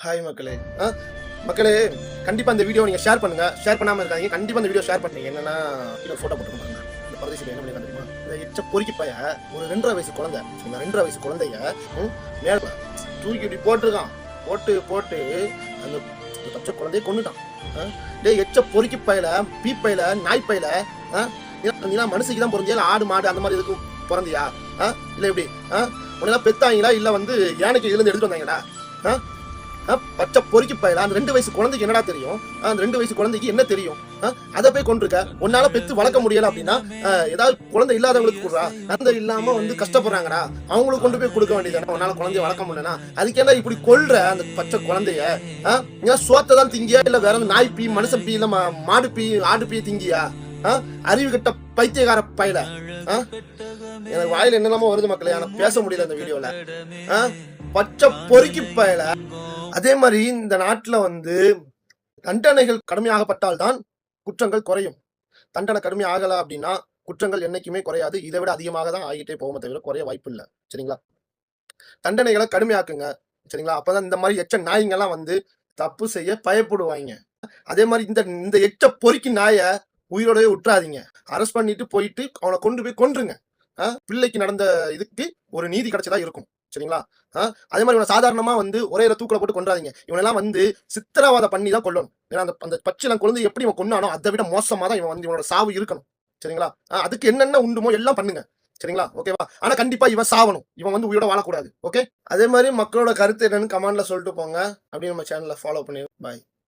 Hi மக்களே. மக்களே, கண்டிப்பா இந்த வீடியோ நீங்க ஷேர் பண்ணுங்க. ஷேர் பண்ணாம இருக்காதீங்க. கண்டிப்பா இந்த வீடியோ ஷேர் பண்ணுங்க. என்னன்னா வீடியோ போட்டோ போட்டுருக்காங்க. இந்த பரதேசில என்ன பண்ணி தெரியுமா? இந்த எச்ச பொறுக்கி பைய ஒரு 2.5 வயசு குழந்தை. இந்த 2.5 வயசு குழந்தைய மேல தூக்கி இப்படி போட்டுருக்கான். போட்டு அந்த பச்சை குழந்தைய கொன்னுட்டான். டேய் எச்ச பொறுக்கி பையில, பீப்பையில, நாய் பையில, நீலாம் மனுஷிக்கு தான் பிறந்தியா, ஆடு மாடு அந்த மாதிரி எதுக்கும் பிறந்தியா? இல்ல எப்படி உன்னெல்லாம் பெத்தாங்களா இல்ல வந்து யானைக்கு இதுல இருந்து எடுத்துட்டு வந்தாங்களா? பச்சை பொறுக்கி பயில அந்த 2 வயசு குழந்தைக்கு என்னடா தெரியும்? அந்த 2 வயசு குழந்தைக்கு என்ன தெரியும்? அதை போய் கொண்டிருக்க. உன்னால பெத்து வளர்க்க முடியல அப்படின்னா ஏதாவது குழந்தை இல்லாதவங்களுக்கு கொடுறா. குழந்தை இல்லாம வந்து கஷ்டப்படுறாங்கடா, அவங்களுக்கு கொண்டு போய் கொடுக்க வேண்டியதானே. உன்னால குழந்தைய வளர்க்க முடியலனா அதுக்கு என்ன இப்படி கொல்ற அந்த பச்சை குழந்தைய? சோத்தை தான் திங்கியா இல்ல வேற நாய் பீ, மனுஷன் பீ, இல்ல மாடு பீ, ஆடு பீ திங்கியா? அறிவு கிட்ட பைத்தியக்கார பயில. எனக்கு வாயில என்னெல்லாமோ வருது மக்களே, ஆனா பேச முடியல இந்த வீடியோல. பச்சை பொறுக்கி பயில. அதே மாதிரி இந்த நாட்டுல வந்து தண்டனைகள் கடுமையாகப்பட்டால்தான் குற்றங்கள் குறையும். தண்டனை கடுமை ஆகல அப்படின்னா குற்றங்கள் என்னைக்குமே குறையாது. இதை விட அதிகமாக தான் ஆகிட்டே போகுமே தவிர குறைய வாய்ப்பு இல்லை. சரிங்களா? தண்டனைகளை கடுமையாக்குங்க. சரிங்களா? அப்பதான் இந்த மாதிரி எச்ச நாய்ங்கெல்லாம் வந்து தப்பு செய்ய பயப்படுவாங்க. அதே மாதிரி இந்த எச்ச பொறுக்கி நாய உயிரோடவே விட்டுறாதீங்க. அரெஸ்ட் பண்ணிட்டு போயிட்டு அவனை கொண்டு போய் கொன்றுங்க. பிள்ளைக்கு நடந்த இதுக்கு ஒரு நீதி கிடைச்சதா இருக்கும். சரிங்களா? அதே மாதிரி இவனை சாதாரணமா வந்து ஒரே தூக்கில போட்டு கொண்டாதீங்க. இவனெல்லாம் வந்து சித்திரவாதம் பண்ணி தான் கொல்லணும். ஏன்னா அந்த பச்சிலம் குழந்தை எப்படி இவன் கொண்டானோ அதை விட மோசமா தான் இவன் வந்து இவனோட சாவு இருக்கணும். சரிங்களா? அதுக்கு என்னென்ன உண்டுமோ எல்லாம் பண்ணுங்க. சரிங்களா? ஓகேவா? ஆனா கண்டிப்பா இவன் சாவணும். இவன் வந்து உயிரோட வாழக்கூடாது. ஓகே? அதே மாதிரி மக்களோட கருத்து என்னன்னு கமெண்ட்ல சொல்லிட்டு போங்க. அப்படியே நம்ம சேனலை ஃபாலோ பண்ணி பாய்.